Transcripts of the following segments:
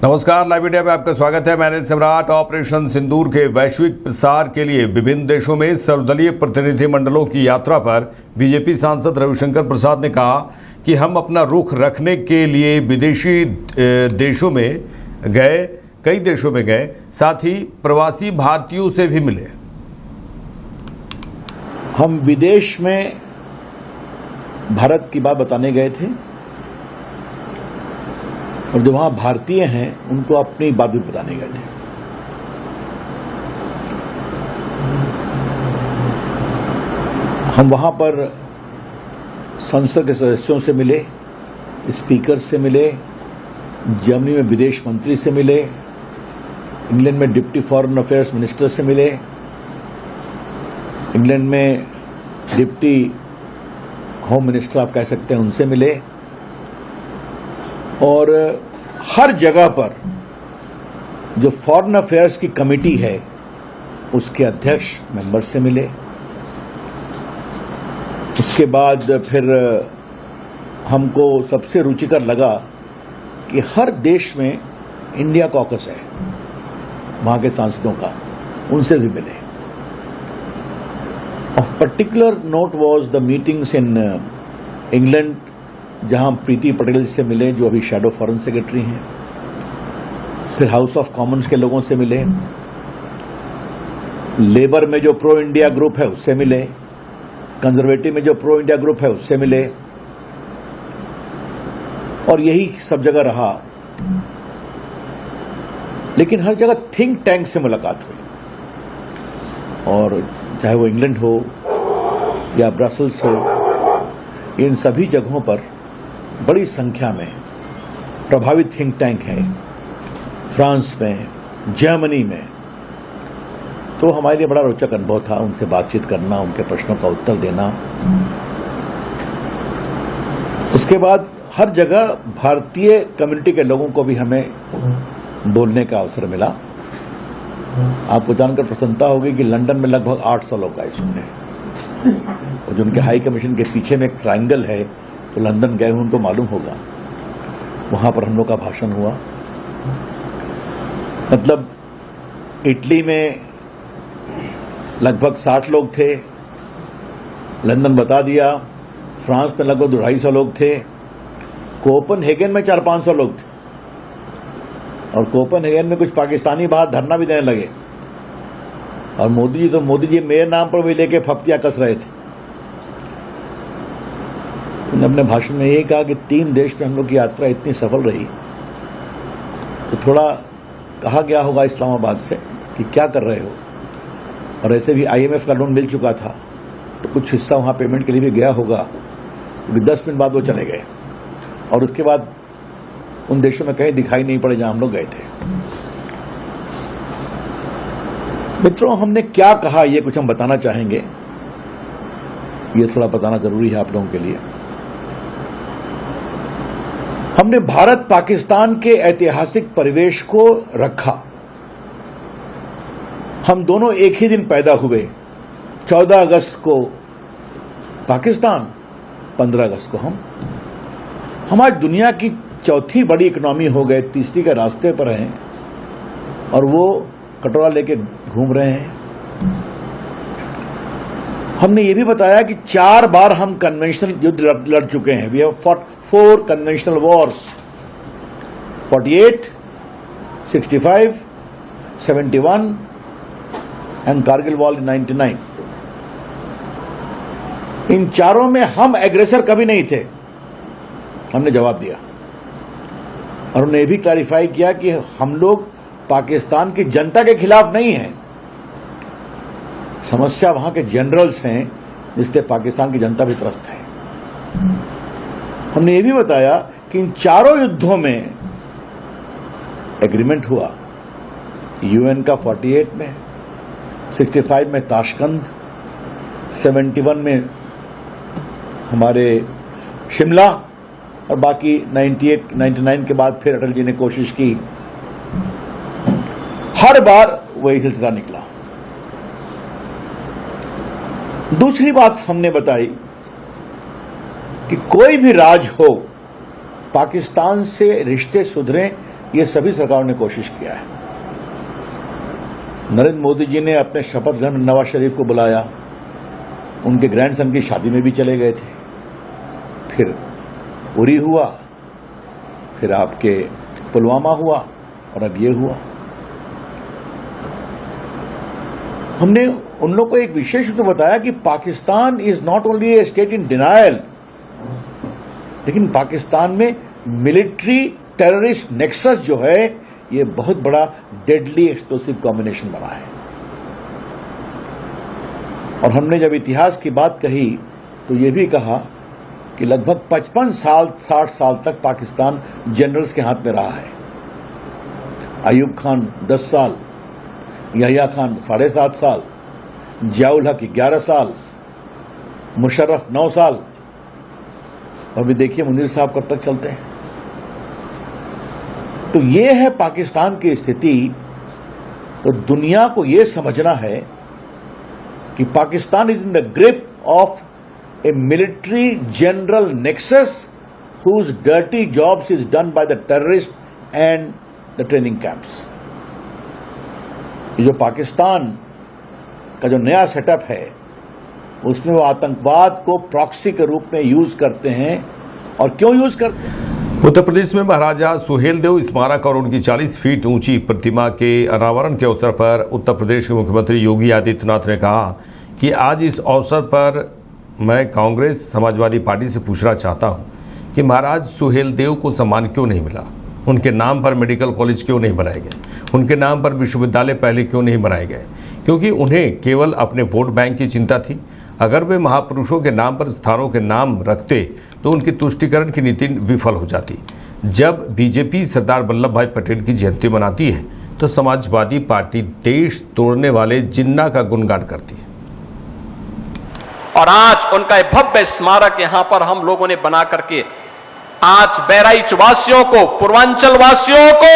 नमस्कार, live India में आपका स्वागत है। मैंने सम्राट। ऑपरेशन सिंदूर के वैश्विक प्रसार के लिए विभिन्न देशों में सर्वदलीय प्रतिनिधिमंडलों की यात्रा पर बीजेपी सांसद रविशंकर प्रसाद ने कहा कि हम अपना रुख रखने के लिए विदेशी देशों में गए, कई देशों में गए, साथ ही प्रवासी भारतीयों से भी मिले। हम विदेश में भारत की बात बताने गए थे और जो वहां भारतीय हैं उनको अपनी बात भी बताने गए थे। हम वहां पर संसद के सदस्यों से मिले, स्पीकर से मिले, जर्मनी में विदेश मंत्री से मिले, इंग्लैंड में डिप्टी फॉरेन अफेयर्स मिनिस्टर से मिले, इंग्लैंड में डिप्टी होम मिनिस्टर आप कह सकते हैं उनसे मिले, और हर जगह पर जो फॉरेन अफेयर्स की कमेटी है उसके अध्यक्ष मेंबर से मिले। उसके बाद फिर हमको सबसे रुचिकर लगा कि हर देश में इंडिया कॉकस है, वहां के सांसदों का, उनसे भी मिले। Of particular note was the meetings in England, जहां प्रीति पटेल से मिले जो अभी शैडो फॉरेन सेक्रेटरी हैं। फिर हाउस ऑफ कॉमन्स के लोगों से मिले, लेबर में जो प्रो इंडिया ग्रुप है उससे मिले, कंजर्वेटिव में जो प्रो इंडिया ग्रुप है उससे मिले, और यही सब जगह रहा। लेकिन हर जगह थिंक टैंक से मुलाकात हुई, और चाहे वो इंग्लैंड हो या ब्रसल्स हो, इन सभी जगहों पर बड़ी संख्या में प्रभावित थिंक टैंक हैं। फ्रांस में, जर्मनी में। तो हमारे लिए बड़ा रोचक अनुभव था उनसे बातचीत करना, उनके प्रश्नों का उत्तर देना। उसके बाद हर जगह भारतीय कम्युनिटी के लोगों को भी हमें बोलने का अवसर मिला। आपको जानकर प्रसन्नता होगी कि लंदन में लगभग 800 लोग आए सुनने, और जो उनके हाई कमीशन के पीछे में एक ट्रायंगल है, तो लंदन गए हुए उनको मालूम होगा, वहां पर हम लोग का भाषण हुआ। मतलब इटली में लगभग 60 लोग थे, लंदन बता दिया। फ्रांस में लगभग 250 लोग थे, कोपनहेगन में 400-500 लोग थे, और कोपनहेगन में कुछ पाकिस्तानी बाहर धरना भी देने लगे, और मोदी जी मेरे नाम पर भी लेके फप्तियां कस रहे थे। तो अपने भाषण में यही कहा कि 3 देश में हम लोग की यात्रा इतनी सफल रही, तो थोड़ा कहा गया होगा इस्लामाबाद से कि क्या कर रहे हो, और ऐसे भी IMF का लोन मिल चुका था, तो कुछ हिस्सा वहां पेमेंट के लिए भी गया होगा, क्योंकि 10 मिनट बाद वो चले गए, और उसके बाद उन देशों में कहीं दिखाई नहीं पड़े जहां हम लोग गए थे। मित्रों, हमने क्या कहा ये कुछ हम बताना चाहेंगे, ये थोड़ा बताना जरूरी है आप लोगों के लिए। हमने भारत पाकिस्तान के ऐतिहासिक परिवेश को रखा। हम दोनों एक ही दिन पैदा हुए, 14 अगस्त को पाकिस्तान, 15 अगस्त को हम आज दुनिया की चौथी बड़ी इकोनॉमी हो गए, तीसरी के रास्ते पर हैं, और वो कटोरा लेके घूम रहे हैं। हमने ये भी बताया कि 4 बार हम कन्वेंशनल युद्ध लड़ चुके हैं। We have fought 4 conventional wars, 48, 65, 71 and Kargil war in 99। इन चारों में हम एग्रेसर कभी नहीं थे, हमने जवाब दिया। और उन्होंने ये भी क्लैरिफाई किया कि हम लोग पाकिस्तान की जनता के खिलाफ नहीं हैं, समस्या वहां के जनरल्स हैं जिससे पाकिस्तान की जनता भी त्रस्त है। हमने ये भी बताया कि इन चारों युद्धों में एग्रीमेंट हुआ, UN का 48 में, 65 में ताशकंद, 71 में हमारे शिमला, और बाकी 98, 99 के बाद फिर अटल जी ने कोशिश की। हर बार वही सिलसिला निकला। दूसरी बात हमने बताई कि कोई भी राज हो, पाकिस्तान से रिश्ते सुधरे ये सभी सरकारों ने कोशिश किया है। नरेंद्र मोदी जी ने अपने शपथ ग्रहण में नवाज शरीफ को बुलाया, उनके ग्रैंडसन की शादी में भी चले गए थे, फिर उरी हुआ, फिर आपके पुलवामा हुआ और अब ये हुआ। हमने उन लोगों को एक विशेष तो बताया कि Pakistan is not only A state in denial, लेकिन पाकिस्तान में मिलिट्री टेररिस्ट नेक्सस जो है ये बहुत बड़ा डेडली एक्सप्लोसिव कॉम्बिनेशन बना है। और हमने जब इतिहास की बात कही तो ये भी कहा कि लगभग 55 साल 60 साल तक पाकिस्तान जनरल्स के हाथ में रहा है। अयूब खान 10 साल, यहिया खान 7.5 साल, जियाउल हक 11 साल, मुशर्रफ 9 साल। अभी देखिए मुनीर साहब कब तक चलते हैं। तो ये है पाकिस्तान की स्थिति। तो दुनिया को ये समझना है कि Pakistan is in the grip of A military general nexus whose dirty jobs is done by the terrorists and the training camps। ये जो पाकिस्तान का जो नया सेटअप है उसमें वो आतंकवाद को प्रॉक्सी के रूप में यूज करते हैं। और क्यों यूज करते हैं? उत्तर प्रदेश में महाराजा सुहेलदेव स्मारक और उनकी 40 फीट ऊंची प्रतिमा के अनावरण के अवसर पर उत्तर प्रदेश के मुख्यमंत्री योगी आदित्यनाथ ने कहा कि आज इस अवसर पर मैं कांग्रेस समाजवादी पार्टी से पूछना चाहता हूं कि महाराज सुहेलदेव को सम्मान क्यों नहीं मिला, उनके नाम पर मेडिकल कॉलेज क्यों नहीं बनाए गए, उनके नाम पर विश्वविद्यालय पहले क्यों नहीं बनाए गए, क्योंकि उन्हें केवल अपने वोट बैंक की चिंता थी। अगर वे महापुरुषों के नाम पर स्थानों के नाम रखते तो उनकी तुष्टीकरण की नीति विफल हो जाती। जब बीजेपी सरदार वल्लभ भाई पटेल की जयंती मनाती है तो समाजवादी पार्टी देश तोड़ने वाले जिन्ना का गुणगान करती है। और आज उनका भव्य स्मारक यहां पर हम लोगों ने बना करके आज बहराइच वासियों को, पूर्वांचल वासियों को,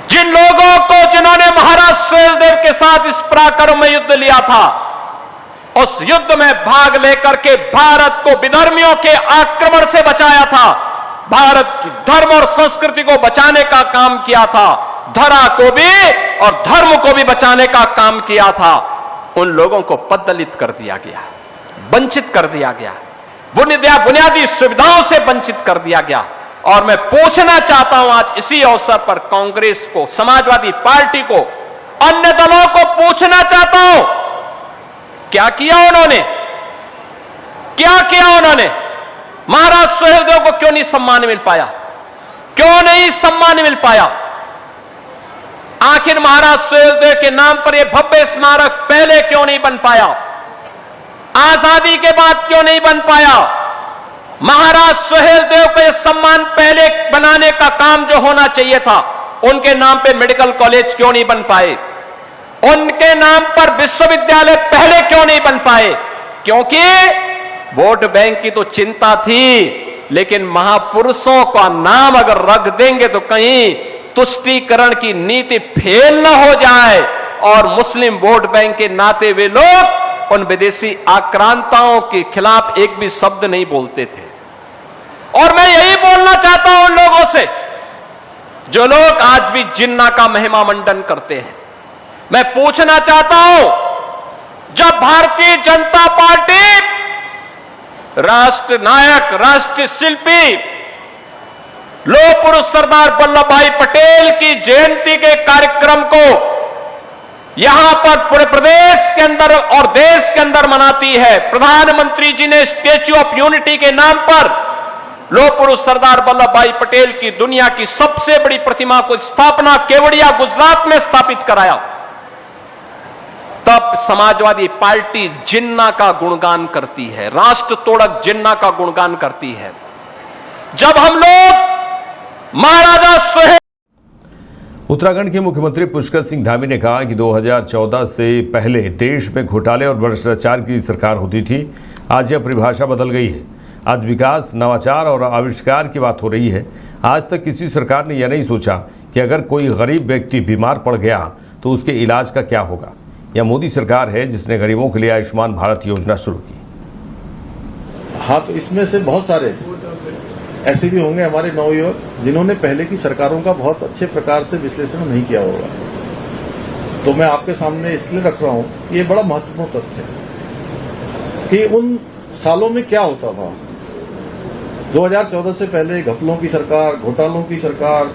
जिन लोगों को जिन्होंने महाराज सुहेलदेव के साथ इस पराक्रम में युद्ध लिया था, उस युद्ध में भाग लेकर के भारत को विधर्मियों के आक्रमण से बचाया था, भारत की धर्म और संस्कृति को बचाने का काम किया था, धरा को भी और धर्म को भी बचाने का काम किया था, उन लोगों को पददलित कर दिया गया, वंचित कर दिया गया, बुनियादी सुविधाओं से वंचित कर दिया गया। और मैं पूछना चाहता हूं आज इसी अवसर पर कांग्रेस को, समाजवादी पार्टी को, अन्य दलों को पूछना चाहता हूं, क्या किया उन्होंने, क्या किया उन्होंने? महाराज सुहेलदेव को क्यों नहीं सम्मान मिल पाया, क्यों नहीं सम्मान मिल पाया? आखिर महाराज सुहेलदेव के नाम पर यह भव्य स्मारक पहले क्यों नहीं बन पाया? आजादी के बाद क्यों नहीं बन पाया? महाराज सुहेलदेव को यह सम्मान पहले बनाने का काम जो होना चाहिए था, उनके नाम पे मेडिकल कॉलेज क्यों नहीं बन पाए? उनके नाम पर विश्वविद्यालय पहले क्यों नहीं बन पाए? क्योंकि वोट बैंक की तो चिंता थी, लेकिन महापुरुषों का नाम अगर रख देंगे तो कहीं तुष्टीकरण की नीति फेल न हो जाए और मुस्लिम वोट बैंक के नाते वे लोग उन विदेशी आक्रांताओं के खिलाफ एक भी शब्द नहीं बोलते थे। और मैं यही बोलना चाहता हूं उन लोगों से जो लोग आज भी जिन्ना का महिमा मंडन करते हैं। मैं पूछना चाहता हूं, जब भारतीय जनता पार्टी राष्ट्र नायक, राष्ट्र शिल्पी, लोह पुरुष सरदार वल्लभ भाई पटेल की जयंती के कार्यक्रम को यहां पर पूरे प्रदेश के अंदर और देश के अंदर मनाती है, प्रधानमंत्री जी ने स्टैच्यू ऑफ यूनिटी के नाम पर लोह पुरुष सरदार वल्लभ भाई पटेल की दुनिया की सबसे बड़ी प्रतिमा को स्थापना केवड़िया गुजरात में स्थापित कराया, तब समाजवादी पार्टी जिन्ना का गुणगान करती है, राष्ट्र तोड़क जिन्ना का गुणगान करती है। जब हम लोग महाराजा सुहेल उत्तराखंड के मुख्यमंत्री पुष्कर सिंह धामी ने कहा कि 2014 से पहले देश में घोटाले और भ्रष्टाचार की सरकार होती थी। आज यह परिभाषा बदल गई है। आज विकास, नवाचार और आविष्कार की बात हो रही है। आज तक किसी सरकार ने यह नहीं सोचा कि अगर कोई गरीब व्यक्ति बीमार पड़ गया तो उसके इलाज का क्या होगा। यह मोदी सरकार है जिसने गरीबों के लिए आयुष्मान भारत योजना शुरू की। हाँ, तो इसमें से बहुत सारे ऐसे भी होंगे हमारे नवयुवक जिन्होंने पहले की सरकारों का बहुत अच्छे प्रकार से विश्लेषण नहीं किया होगा। तो मैं आपके सामने इसलिए रख रहा हूं कि ये बड़ा महत्वपूर्ण तथ्य है कि उन सालों में क्या होता था। 2014 से पहले घपलों की सरकार, घोटालों की सरकार,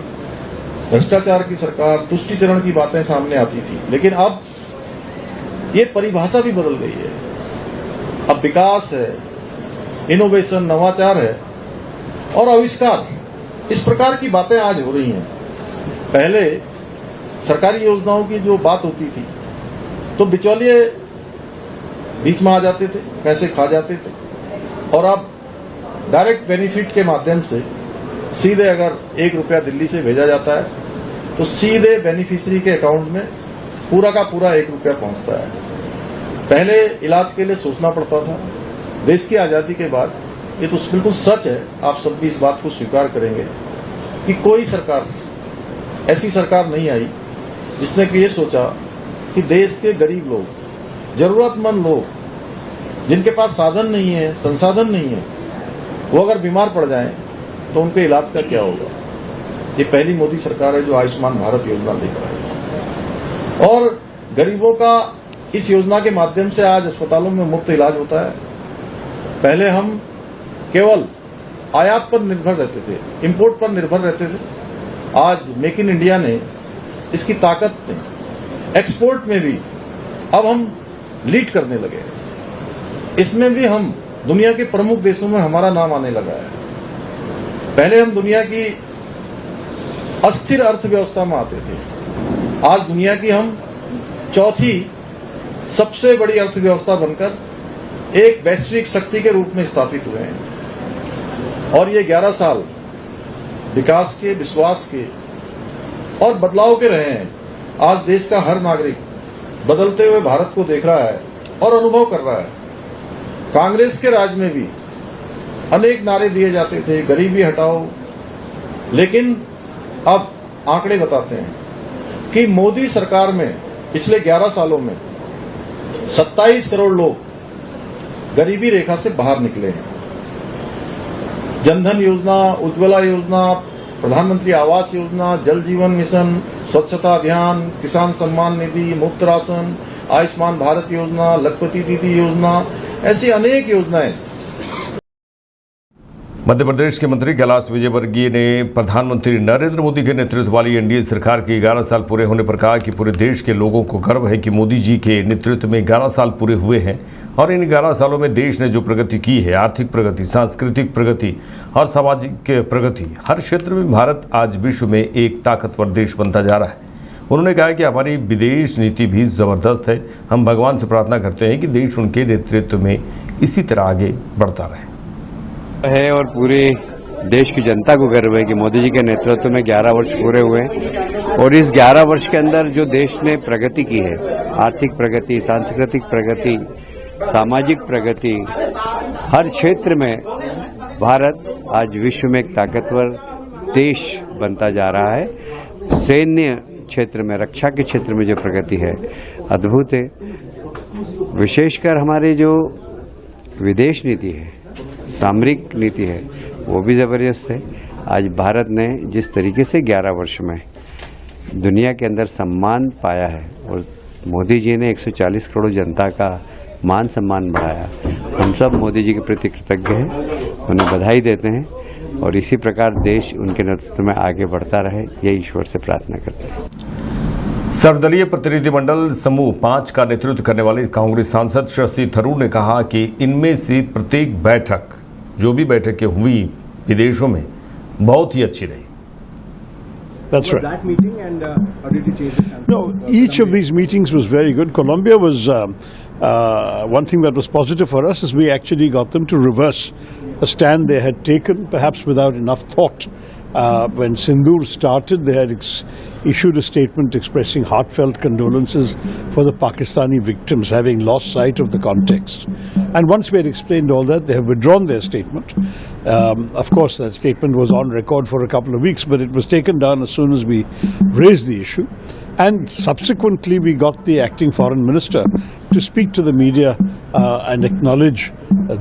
भ्रष्टाचार की सरकार, तुष्टिकरण की बातें सामने आती थी, लेकिन अब ये परिभाषा भी बदल गई है। अब विकास है, इनोवेशन, नवाचार है और आविष्कार, इस प्रकार की बातें आज हो रही हैं। पहले सरकारी योजनाओं की जो बात होती थी तो बिचौलिए बीच में आ जाते थे, पैसे खा जाते थे, और अब डायरेक्ट बेनिफिट के माध्यम से सीधे अगर 1 रुपया दिल्ली से भेजा जाता है तो सीधे बेनिफिशियरी के अकाउंट में पूरा का पूरा 1 रुपया पहुंचता है। पहले इलाज के लिए सोचना पड़ता था। देश की आजादी के बाद ये तो बिल्कुल सच है, आप सब भी इस बात को स्वीकार करेंगे कि कोई सरकार, ऐसी सरकार नहीं आई जिसने कि ये सोचा कि देश के गरीब लोग, जरूरतमंद लोग, जिनके पास साधन नहीं है, संसाधन नहीं है, वो अगर बीमार पड़ जाएं तो उनके इलाज का क्या होगा। ये पहली मोदी सरकार है जो आयुष्मान भारत योजना लेकर आई है और गरीबों का इस योजना के माध्यम से आज अस्पतालों में मुफ्त इलाज होता है। पहले हम केवल आयात पर निर्भर रहते थे, इंपोर्ट पर निर्भर रहते थे। आज मेक इन इंडिया ने इसकी ताकत ने एक्सपोर्ट में भी अब हम लीड करने लगे। इसमें भी हम दुनिया के प्रमुख देशों में हमारा नाम आने लगा है। पहले हम दुनिया की अस्थिर अर्थव्यवस्था में आते थे, आज दुनिया की हम चौथी सबसे बड़ी अर्थव्यवस्था बनकर एक वैश्विक शक्ति के रूप में स्थापित हुए हैं। और ये 11 साल विकास के, विश्वास के और बदलाव के रहे हैं। आज देश का हर नागरिक बदलते हुए भारत को देख रहा है और अनुभव कर रहा है। कांग्रेस के राज में भी अनेक नारे दिए जाते थे, गरीबी हटाओ, लेकिन अब आंकड़े बताते हैं कि मोदी सरकार में पिछले 11 सालों में 27 करोड़ लोग गरीबी रेखा से बाहर निकले हैं। जनधन योजना, उज्ज्वला योजना, प्रधानमंत्री आवास योजना, जल जीवन मिशन, स्वच्छता अभियान, किसान सम्मान निधि, मुफ्त राशन, आयुष्मान भारत योजना, लखपति दीदी योजना, ऐसी अनेक योजनाएं। मध्य प्रदेश के मंत्री कैलाश विजयवर्गीय ने प्रधानमंत्री नरेंद्र मोदी के नेतृत्व वाली एनडीए सरकार के 11 साल पूरे होने पर कहा कि पूरे देश के लोगों को गर्व है कि मोदी जी के नेतृत्व में 11 साल पूरे हुए हैं और इन 11 सालों में देश ने जो प्रगति की है, आर्थिक प्रगति, सांस्कृतिक प्रगति और सामाजिक प्रगति, हर क्षेत्र में भारत आज विश्व में एक ताकतवर देश बनता जा रहा है। उन्होंने कहा कि हमारी विदेश नीति भी ज़बरदस्त है। हम भगवान से प्रार्थना करते हैं कि देश उनके नेतृत्व में इसी तरह आगे बढ़ता रहे है और पूरे देश की जनता को गर्व है कि मोदी जी के नेतृत्व में 11 वर्ष पूरे हुए और इस 11 वर्ष के अंदर जो देश ने प्रगति की है, आर्थिक प्रगति, सांस्कृतिक प्रगति, सामाजिक प्रगति, हर क्षेत्र में भारत आज विश्व में एक ताकतवर देश बनता जा रहा है। सैन्य क्षेत्र में, रक्षा के क्षेत्र में जो प्रगति है अद्भुत है। विशेषकर हमारे जो विदेश नीति है, सामरिक नीति है, वो भी ज़बरदस्त है। आज भारत ने जिस तरीके से 11 वर्ष में दुनिया के अंदर सम्मान पाया है और मोदी जी ने 140 करोड़ जनता का मान सम्मान बढ़ाया, हम सब मोदी जी के प्रति कृतज्ञ हैं, उन्हें बधाई देते हैं और इसी प्रकार देश उनके नेतृत्व में आगे बढ़ता रहे, ये ईश्वर से प्रार्थना करते हैं। सर्वदलीय प्रतिनिधिमंडल समूह 5 का नेतृत्व करने वाले कांग्रेस सांसद शशि थरूर ने कहा कि इनमें से प्रत्येक बैठक, जो भी बैठकें हुई विदेशों में, बहुत ही अच्छी रही। That's right. That meeting and how did you change the stance? No, each of these meetings was very good. Colombia was one thing that was positive for us is we actually got them to reverse a stand they had taken, perhaps without enough thought. When Sindoor started, they had issued a statement expressing heartfelt condolences for the Pakistani victims, having lost sight of the context. And once we had explained all that, they have withdrawn their statement. Of course, that statement was on record for a couple of weeks, but it was taken down as soon as we raised the issue. And subsequently, we got the acting foreign minister to speak to the media and acknowledge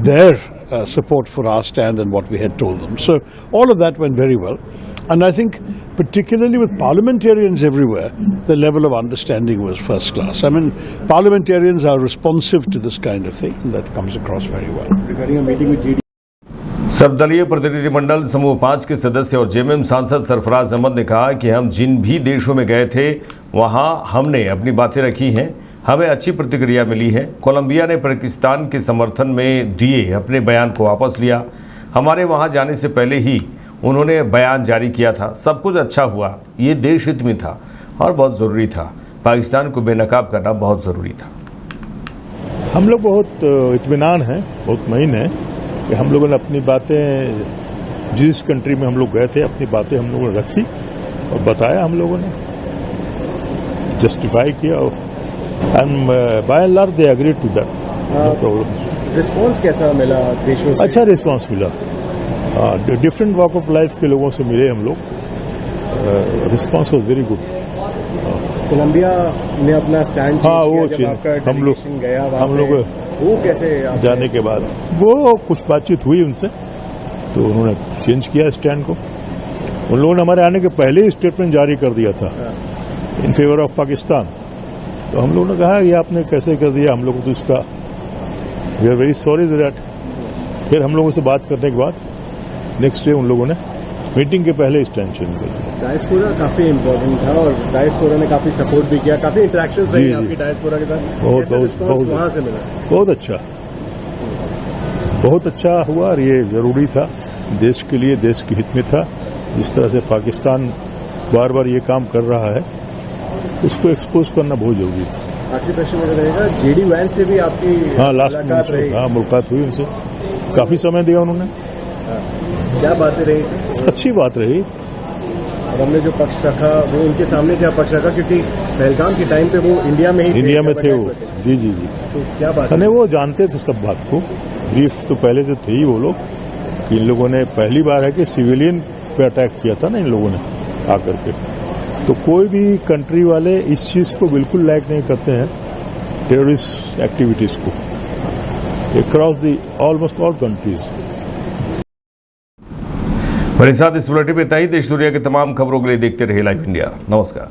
their support for our stand and what we had told them. So all of that went very well. And I think particularly with parliamentarians everywhere, the level of understanding was first class. I mean, parliamentarians are responsive to this kind of thing, and that comes across very well. Regarding a meeting with GD. सर्वदलीय प्रतिनिधिमंडल समूह 5 के सदस्य और JMM सांसद सरफराज अहमद ने कहा कि हम जिन भी देशों में गए थे वहां हमने अपनी बातें रखी हैं, हमें अच्छी प्रतिक्रिया मिली है। कोलंबिया ने पाकिस्तान के समर्थन में दिए अपने बयान को वापस लिया। हमारे वहां जाने से पहले ही उन्होंने बयान जारी किया था। सब कुछ अच्छा हुआ, ये देश हित में था और बहुत ज़रूरी था। पाकिस्तान को बेनकाब करना बहुत ज़रूरी था। हम लोग बहुत इत्मीनान हैं, बहुत महीन हैं कि हम लोगों ने अपनी बातें जिस कंट्री में हम लोग गए थे अपनी बातें हम लोगों ने रखी और बताया, हम लोगों ने जस्टिफाई किया and by and large they agree to that. No problem. Response कैसा मिला देशों से? अच्छा रिस्पॉन्स मिला। डिफरेंट वॉक ऑफ लाइफ के लोगों से मिले हम लोग। Response was very good. Colombia ने अपना स्टैंड हाँ वो हम लोग वो कैसे जाने के बाद वो कुछ बातचीत हुई उनसे तो उन्होंने चेंज किया स्टैंड को। उन लोगों ने हमारे आने के पहले ही स्टेटमेंट जारी कर दिया था इन फेवर ऑफ पाकिस्तान। तो हम लोगों ने कहा ये आपने कैसे कर दिया, हम लोग तो इसका we are very sorry that. फिर हम लोगों से बात करने के बाद नेक्स्ट डे उन लोगों ने मीटिंग के पहले स्टैंड चेंज कर दिया। डायस्पोरा काफी इम्पोर्टेंट था और डायस्पोरा ने काफी सपोर्ट भी किया, काफी इंटरेक्शंस रही आपकी डायस्पोरा के साथ। बहुत वहां से मिला। बहुत अच्छा हुआ और ये जरूरी था देश के लिए, देश के हित में था। जिस तरह से पाकिस्तान बार बार ये काम कर रहा है उसको एक्सपोज करना बहुत जरूरी था। आखिरी प्रश्न मेरा रहेगा, जेडी वैंस से भी आपकी लास्ट मुलाकात हुई उनसे, काफी समय दिया उन्होंने। क्या बातें रही? अच्छी बात रही। और हमने जो पक्ष रखा वो उनके सामने क्या पक्ष रखा, क्योंकि पहलगाम के टाइम पे वो इंडिया में थे वो। जी जी जी। तो क्या बात? नहीं वो जानते थे सब बात को, ब्रीफ तो पहले से थे ही वो लोग कि इन लोगों ने पहली बार है कि सिविलियन पे अटैक किया था ना इन लोगों ने आकर के। तो कोई भी कंट्री वाले इस चीज को बिल्कुल लाइक नहीं करते हैं, टेररिस्ट एक्टिविटीज को, across the almost all countries. मेरे साथ इस बुलेटिन में इतना ही। देश दुनिया की तमाम खबरों के लिए देखते रहिए लाइव इंडिया। नमस्कार।